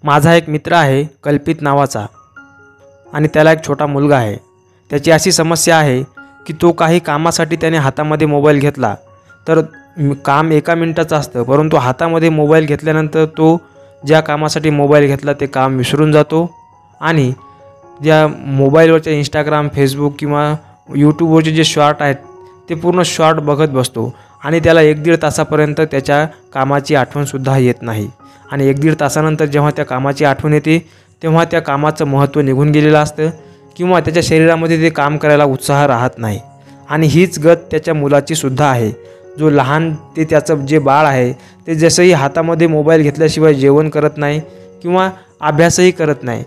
माझा एक मित्र आहे कल्पित नावाचा आणि त्याला एक छोटा मुलगा आहे। त्याची अशी समस्या आहे की तो काही कामासाठी त्याने हातामध्ये मोबाईल घेतला तर काम 1 मिनिटाचं असतं, परंतु हातामध्ये मोबाईल घेतल्यानंतर तो ज्या कामासाठी मोबाईल घेतला ते काम विसरून जातो आणि ज्या मोबाईलवरचे इंस्टाग्राम, फेसबुक किंवा यूट्यूबवरचे जे शॉर्ट आहेत ते पूर्ण शॉर्ट बघत बसतो आणि त्याला 1-1.5 तासापर्यंत त्याच्या कामाची आठवणसुद्धा येत नाही। आणि 1-1.5 तासानंतर जेव्हा त्या कामाची आठवण येते तेव्हा त्या कामाचं महत्त्व निघून गेलेलं असतं किंवा त्याच्या शरीरामध्ये ते काम करायला उत्साह राहत नाही। आणि हीच गत त्याच्या मुलाची सुद्धा आहे। जो लहान ते त्याचं जे बाळ आहे ते जसंही हातामध्ये मोबाईल घेतल्याशिवाय जेवण करत नाही किंवा अभ्यासही करत नाही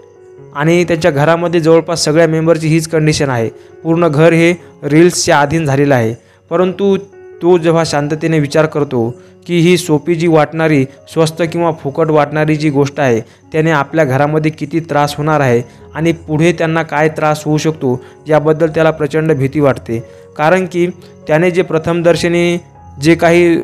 आणि त्याच्या घरामध्ये जवळपास सगळ्या मेंबरची हीच कंडिशन आहे। पूर्ण घर हे रील्सच्या अधीन झालेलं आहे। परंतु तो जेव्हा शांततेने विचार करतो की ही सोपी जी वाटणारी, स्वस्त किंवा फुकट वाटणारी जी गोष्ट आहे त्याने आपल्या घरामध्ये किती त्रास होणार आहे आणि पुढे त्यांना काय त्रास होऊ शकतो याबद्दल त्याला प्रचंड भीती वाटते। कारण की त्याने जे प्रथमदर्शनी जे काही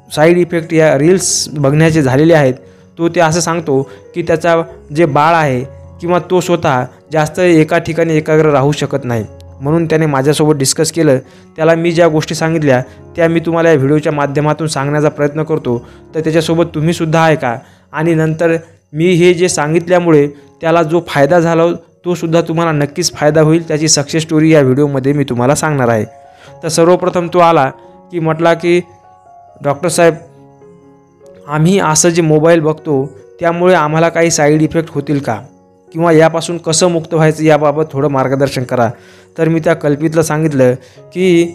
साईड इफेक्ट या रील्स बघण्याचे झालेले आहेत तो ते असं सांगतो की त्याचा जे बाळ आहे किंवा तो स्वतः जास्त एका ठिकाणी एकाग्र राहू शकत नाही। म्हणून त्याने माझ्यासोबत डिस्कस केलं। त्याला मी ज्या गोष्टी सांगितल्या त्या मी तुम्हाला या व्हिडिओच्या माध्यमातून सांगण्याचा प्रयत्न करतो, तर त्याच्यासोबत तुम्हीसुद्धा ऐका आणि नंतर मी हे जे सांगितल्यामुळे त्याला जो फायदा झाला तो सुद्धा तुम्हाला नक्कीच फायदा होईल। त्याची सक्सेस स्टोरी या व्हिडिओमध्ये मी तुम्हाला सांगणार आहे। तर सर्वप्रथम तो आला की म्हटला की डॉक्टर साहेब, आम्ही असं जे मोबाईल बघतो त्यामुळे आम्हाला काही साईड इफेक्ट होतील का किंवा यापासून कसं मुक्त व्हायचं याबाबत थोडं मार्गदर्शन करा। तर मी त्या कल्पितला सांगितलं की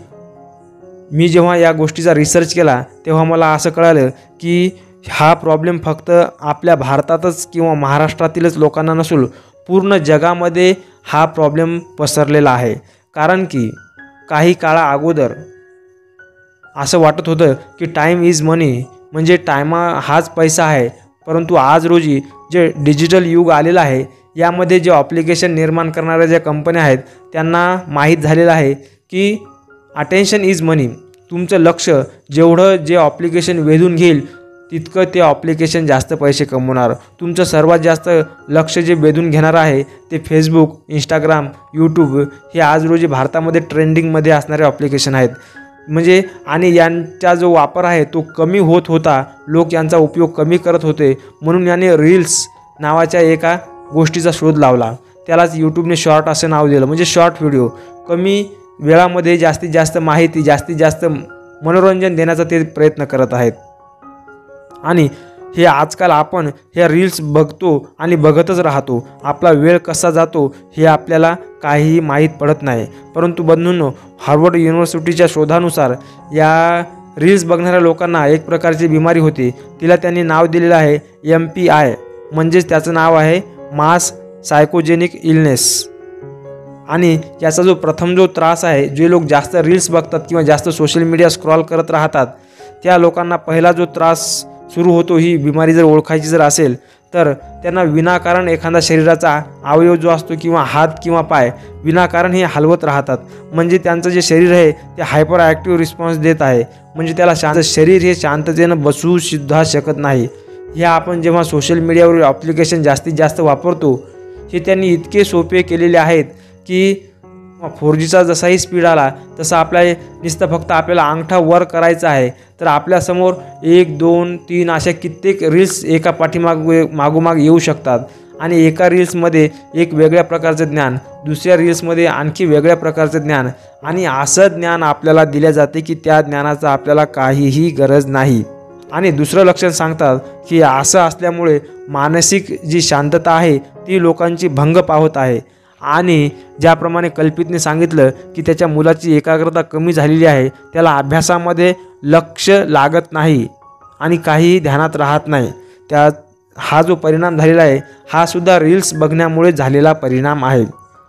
मी जेव्हा या गोष्टीचा रिसर्च केला तेव्हा मला असं कळालं की हा प्रॉब्लेम फक्त आपल्या भारतातच किंवा महाराष्ट्रातीलच लोकांना नसून पूर्ण जगामध्ये हा प्रॉब्लेम पसरलेला आहे। कारण की काही काळा अगोदर असं वाटत होतं की टाईम इज मनी, म्हणजे टायमा हाच पैसा आहे। परंतु आज रोजी जे डिजिटल युग आलेलं आहे यामध्ये जे ॲप्लिकेशन निर्माण करणाऱ्या ज्या कंपन्या आहेत त्यांना माहीत झालेलं आहे की अटेन्शन इज मनी। तुमचं लक्ष जेवढं जे ॲप्लिकेशन वेधून घेईल तितकं ते ॲप्लिकेशन जास्त पैसे कमवणार। तुमचं सर्वात जास्त लक्ष जे वेधून घेणार आहे ते फेसबुक, इंस्टाग्राम, यूट्यूब हे आज रोजी भारतामध्ये ट्रेंडिंगमध्ये असणारे ॲप्लिकेशन आहेत। म्हणजे आणि यांचा जो वापर आहे तो कमी होत होता, लोक यांचा उपयोग कमी करत होते, म्हणून याने रील्स नावाच्या एका गोष्टीचा शोध लावला। त्यालाच यूट्यूबने शॉर्ट असं नाव दिलं, म्हणजे शॉर्ट व्हिडिओ। कमी वेळामध्ये जास्तीत जास्त माहिती, जास्तीत जास्त मनोरंजन देण्याचा ते प्रयत्न करत आहेत। आणि हे आजकाल आपण हे रील्स बघतो आणि बघतच राहतो, आपला वेळ कसा जातो हे आपल्याला काहीही माहीत पडत नाही। परंतु बंधूंनो, हार्वर्ड युनिव्हर्सिटीच्या शोधानुसार या रील्स बघणाऱ्या लोकांना एक प्रकारची बिमारी होती, तिला त्यांनी नाव दिलेलं आहे MPI, म्हणजेच त्याचं नाव आहे मास सायकोजेनिक इलनेस। आणि याचा जो प्रथम जो त्रास आहे, जे लोक जास्त रील्स बघतात किंवा जास्त सोशल मीडिया स्क्रॉल करत राहतात त्या लोकांना पहिला जो त्रास सुरू होतो, ही बिमारी जर ओळखायची जर असेल तर त्यांना विनाकारण एखादा शरीराचा अवयव जो असतो किंवा हात किंवा पाय विनाकारण हे हलवत राहतात। म्हणजे त्यांचं जे शरीर आहे ते हायपर ॲक्टिव्ह रिस्पॉन्स देत आहे, म्हणजे त्याला शरीर हे शांततेनं बसू सुद्धा शकत नाही। हे आपण जेव्हा सोशल मीडियावरील ॲप्लिकेशन जास्तीत जास्त वापरतो हे त्यांनी इतके सोपे केलेले आहेत की 4Gचा जसाही स्पीड आला तसा आपल्या नुसतं फक्त आपल्याला अंगठा वर करायचा आहे तर आपल्यासमोर 1, 2, 3 अशा कित्येक रील्स एका मागोमाग येऊ शकतात। आणि एका रील्समध्ये एक वेगळ्या प्रकारचं ज्ञान, दुसऱ्या रील्समध्ये आणखी वेगळ्या प्रकारचं ज्ञान, आणि असं ज्ञान आपल्याला दिले जाते की त्या ज्ञानाचं आपल्याला काहीही गरज नाही। आणि दुसरं लक्षण सांगतात की असं असल्यामुळे मानसिक जी शांतता आहे ती लोकांची भंग पावत आहे। आणि ज्याप्रमाणे कल्पितने सांगितलं की त्याच्या मुलाची एकाग्रता कमी झालेली आहे, त्याला अभ्यासामध्ये लक्ष लागत नाही आणि काहीही ध्यानात राहत नाही, हा जो परिणाम झालेला आहे हा सुद्धा रील्स बघण्यामुळे झालेला परिणाम आहे।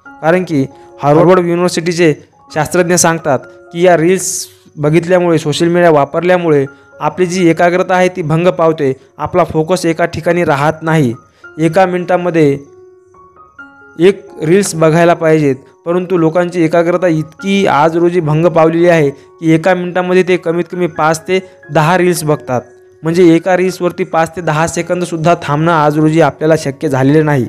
कारण की हार्वर्ड युनिव्हर्सिटीचे शास्त्रज्ञ सांगतात की या रील्स बघितल्यामुळे, सोशल मीडिया वापरल्यामुळे आपली जी एकाग्रता आहे ती भंग पावते, आपला फोकस एका ठिकाणी राहत नाही। एका मिनिटामध्ये एक रील्स बघायला पाहिजेत, परंतु लोकांची एकाग्रता इतकी आज रोजी भंग पावलेली आहे की एका मिनिटामध्ये ते कमीत कमी 5 ते 10 रील्स बघतात। म्हणजे एका रील्सवरती 5 ते 10 सेकंदसुद्धा थांबणं आज रोजी आपल्याला शक्य झालेलं नाही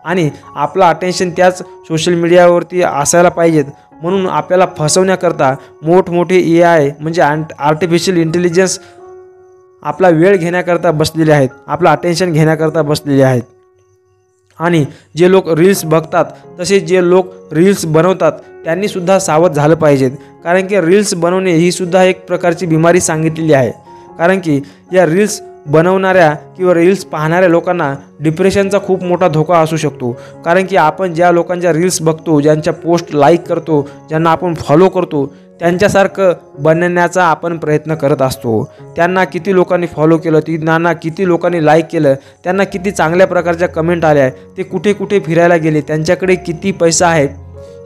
आणि आपलं अटेन्शन त्याच सोशल मीडियावरती असायला पाहिजेत. म्हणून आपल्याला फसवण्याकरता मोठमोठे AI म्हणजे आर्टिफिशियल इंटेलिजन्स आपला वेळ घेण्याकरता बसलेले आहेत, आपलं अटेन्शन घेण्याकरता बसलेले आहेत. आणि जे लोक रील्स बघतात तसेच जे लोक रील्स बनवतात त्यांनीसुद्धा सावध झालं पाहिजेत. कारण की रील्स बनवणे ही सुद्धा एक प्रकारची बिमारी सांगितलेली आहे. कारण की या रील्स बनवणाऱ्या किंवा रील्स पाहणाऱ्या लोकांना डिप्रेशनचा खूप मोठा धोका असू शकतो. कारण की आपण ज्या लोकांच्या रील्स बघतो, ज्यांच्या पोस्ट लाईक करतो, ज्यांना आपण फॉलो करतो, त्यांच्यासारखं बनण्याचा आपण प्रयत्न करत असतो. त्यांना किती लोकांनी फॉलो केलं, त्यांना किती लोकांनी लाईक केलं, त्यांना किती चांगल्या प्रकारच्या कमेंट आल्या, ते कुठे कुठे फिरायला गेले, त्यांच्याकडे किती पैसा आहे,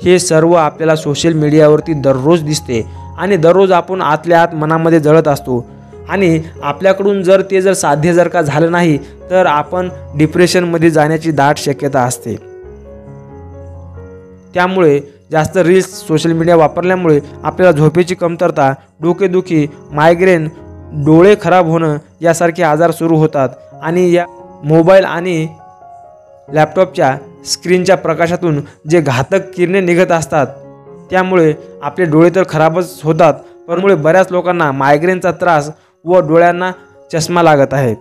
हे सर्व आपल्याला सोशल मीडियावरती दररोज दिसते. आणि दररोज आपण आतल्या आत मनामध्ये जळत असतो. आणि आपल्याकडून जर ते साध्य जर का झालं नाही तर आपण डिप्रेशनमध्ये जाण्याची दाट शक्यता असते. त्यामुळे जास्त रील्स सोशल मीडिया वापरल्यामुळे आपल्याला झोपेची कमतरता, डोकेदुखी, मायग्रेन, डोळे खराब होणं यासारखे आजार सुरू होतात. आणि या मोबाईल आणि लॅपटॉपच्या स्क्रीनच्या प्रकाशातून जे घातक किरणे निघत असतात त्यामुळे आपले डोळे तर खराबच होतात, पण बऱ्याच लोकांना मायग्रेनचा त्रास व डोळ्यांना चष्मा लागत आहे.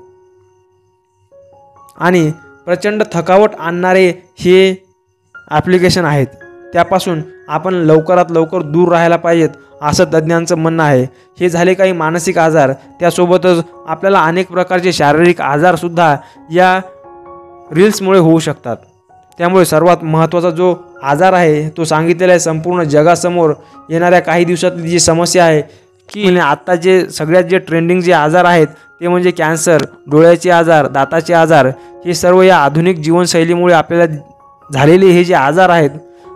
आणि प्रचंड थकावट आणणारे हे ॲप्लिकेशन आहेत, त्यापासून आपण लवकरात लवकर दूर राहायला पाहिजेत असं तज्ज्ञांचं म्हणणं आहे. हे झाले काही मानसिक आजार, त्यासोबतच आपल्याला अनेक प्रकारचे शारीरिक आजारसुद्धा या रील्समुळे होऊ शकतात. त्यामुळे सर्वात महत्त्वाचा जो आजार आहे तो सांगितलेला आहे संपूर्ण जगासमोर येणाऱ्या काही दिवसातली जी समस्या आहे की आत्ता जे सगळ्यात जे ट्रेंडिंग जे आजार आहेत ते म्हणजे कॅन्सर, डोळ्याचे आजार, दाताचे आजार, हे सर्व या आधुनिक जीवनशैलीमुळे आपल्याला झालेले हे जे आजार आहेत.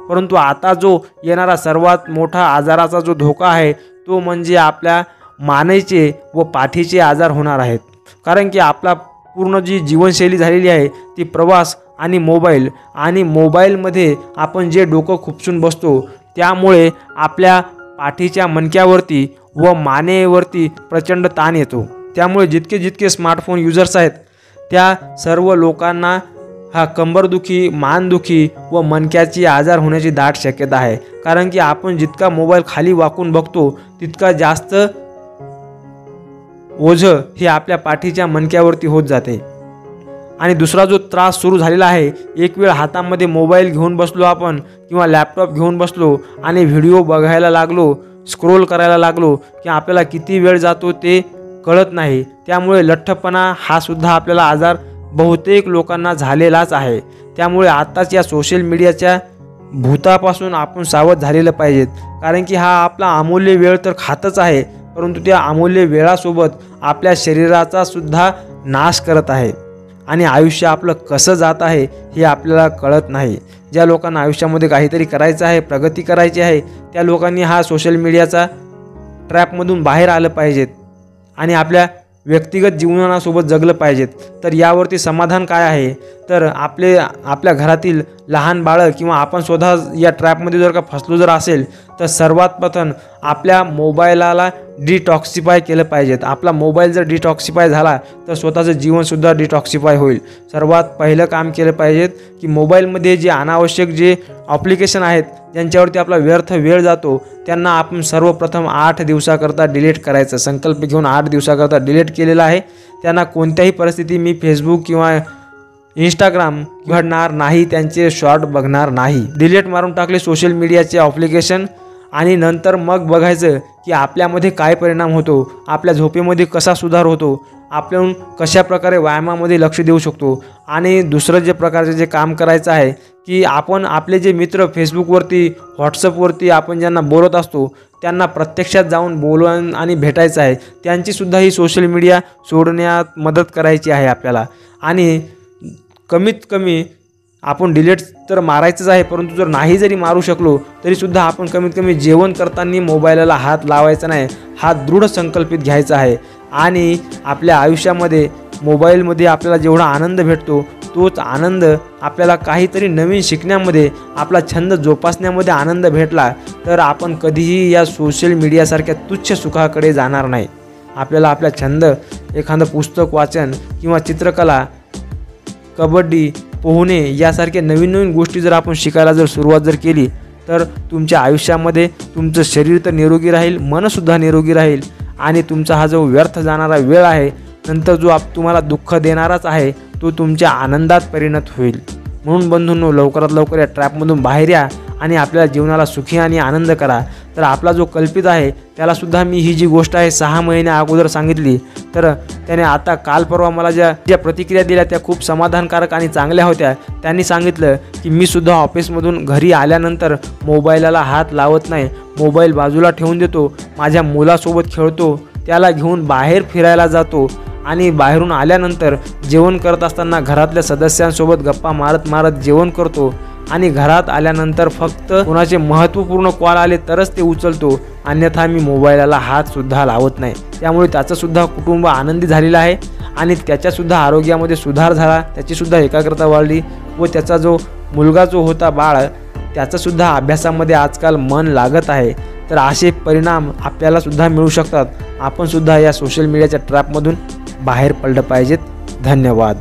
परंतु आता जो येणारा सर्वात मोठा आजाराचा जो धोका आहे तो म्हणजे आपल्या मानेचे व पाठीचे आजार होणार आहेत. कारण की आपला पूर्ण जी जीवनशैली झालेली आहे ती प्रवास आणि मोबाईलमध्ये आपण जे डोकं खुपसून बसतो त्यामुळे आपल्या पाठीच्या मणक्यावरती व मानेवरती प्रचंड ताण येतो. त्यामुळे जितके स्मार्टफोन युजर्स आहेत त्या सर्व लोकांना हा कंबरदुखी, मानदुखी व मणक्याची आजार होण्याची दाट शक्यता आहे. कारण की आपण जितका मोबाईल खाली वाकून बघतो तितका जास्त ओझं हे आपल्या पाठीच्या मणक्यावरती होत जाते. आणि दुसरा जो त्रास सुरू झालेला आहे, एक वेळ हातामध्ये मोबाईल घेऊन बसलो आपण किंवा लॅपटॉप घेऊन बसलो आणि व्हिडिओ बघायला लागलो, स्क्रोल करायला लागलो की आपल्याला किती वेळ जातो ते कळत नाही. त्यामुळे लठ्ठपणा हा सुद्धा आपल्याला आजार बहुतेक लोकांना झालेलाच आहे. त्यामुळे आत्ताच या सोशल मीडियाच्या भूतापासून आपण सावध झालेलं पाहिजेत. कारण की हा आपला अमूल्य वेळ तर खातच आहे, परंतु त्या अमूल्य वेळासोबत आपल्या शरीराचा सुद्धा नाश करत आहे. आणि आयुष्य आपलं कसं जात आहे हे आपल्याला कळत नाही. ज्या लोकांना आयुष्यामध्ये काहीतरी करायचं आहे, प्रगती करायची आहे, त्या लोकांनी हा सोशल मीडियाचा ट्रॅपमधून बाहेर आलं पाहिजेत आणि आपल्या व्यक्तिगत जीवनासोबत जगलं पाहिजेत. तर यावरती समाधान काय आहे तर आपल्या घरातील लहान बाळं किंवा आपण स्वतः या ट्रॅपमध्ये जर का फसलो जर असेल तर सर्वात प्रथम आपल्या मोबाईलला डिटॉक्सिफाय केलं पाहिजेत. आपला मोबाईल जर डिटॉक्सिफाय झाला तर स्वतःचं जीवनसुद्धा डिटॉक्सिफाय होईल. सर्वात पहिलं काम केलं पाहिजेत की मोबाईलमध्ये जे अनावश्यक जे ॲप्लिकेशन आहेत ज्यांच्यावरती आपला व्यर्थ वेळ जातो त्यांना आपण सर्वप्रथम 8 दिवसाकरता डिलीट करायचं संकल्प घेऊन 8 दिवसाकरता डिलीट केलेला आहे. त्यांना कोणत्याही परिस्थिती मी फेसबुक किंवा इंस्टाग्राम उघडणार नाही, त्यांचे शॉर्ट बघणार नाही. डिलीट मारून टाकले सोशल मीडियाचे ॲप्लिकेशन आणि नंतर मग बघायचं की आपल्यामध्ये काय परिणाम होतो, आपल्या झोपेमध्ये कसा सुधार होतो, आपण कशा प्रकारे व्यायामामध्ये लक्ष देऊ शकतो. आणि दुसरं जे प्रकारचे जे काम करायचं आहे की आपण आपले जे मित्र फेसबुकवरती, व्हॉट्सअपवरती आपण ज्यांना बोलत असतो त्यांना प्रत्यक्षात जाऊन बोलवून आणि भेटायचं आहे. त्यांचीसुद्धा ही सोशल मीडिया सोडण्यात मदत करायची आहे आपल्याला. आणि कमीत कमी आपण डिलीट तर मारायचंच आहे, परंतु जर नाही जरी मारू शकलो तरीसुद्धा आपण कमीत कमी जेवण करताना मोबाईलला हात लावायचा नाही हा दृढ संकल्पित घ्यायचा आहे. आणि आपल्या आयुष्यामध्ये मोबाईलमध्ये आपल्याला जेवढा आनंद भेटतो तोच आनंद आपल्याला काहीतरी नवीन शिकण्यामध्ये, आपला छंद जोपासण्यामध्ये आनंद भेटला तर आपण कधीही या सोशल मीडियासारख्या तुच्छ सुखाकडे जाणार नाही. आपल्याला आपला छंद, एखादं पुस्तक वाचन किंवा चित्रकला, कबड्डी, पोहणे यासारख्या नवीन गोष्टी जर आपण शिकायला जर सुरुवात जर केली तर तुमच्या आयुष्यामध्ये तुमचं शरीर तर निरोगी राहील, मनसुद्धा निरोगी राहील आणि तुमचा हा जो व्यर्थ जाणारा वेळ आहे, नंतर जो तुम्हाला दुःख देणाराच आहे, तो तुमच्या आनंदात परिणत होईल. म्हणून बंधूंनो, लवकरात लवकर या ट्रॅपमधून बाहेर या आणि आपल्या जीवनाला सुखी आणि आनंद करा. तर आपला जो कल्पित आहे त्यालासुद्धा मी ही जी गोष्ट आहे 6 महिन्या अगोदर सांगितली, तर त्याने आता काल परवा मला ज्या प्रतिक्रिया दिल्या त्या खूप समाधानकारक आणि चांगल्या होत्या. त्यांनी सांगितलं की मी सुद्धा ऑफिसमधून घरी आल्यानंतर मोबाईलला हात लावत नाही, मोबाईल बाजूला ठेवून देतो, माझ्या मुलासोबत खेळतो, त्याला घेऊन बाहेर फिरायला जातो आणि बाहेरून आल्यानंतर जेवण करत असताना घरातल्या सदस्यांसोबत गप्पा मारत जेवण करतो आणि घरात आल्यानंतर फक्त कोणाचे महत्त्वपूर्ण कॉल आले तरच ते उचलतो, अन्यथा मी मोबाईलला हातसुद्धा लावत नाही. त्यामुळे त्याचंसुद्धा कुटुंब आनंदी झालेलं आहे आणि त्याच्यासुद्धा आरोग्यामध्ये सुधार झाला, त्याचीसुद्धा एकाग्रता वाढली व त्याचा जो मुलगा जो होता बाळ, त्याचंसुद्धा अभ्यासामध्ये आजकाल मन लागत आहे. तर असे परिणाम आपल्यालासुद्धा मिळू शकतात. आपणसुद्धा या सोशल मीडियाच्या ट्रॅपमधून बाहेर पडलं पाहिजेत. धन्यवाद.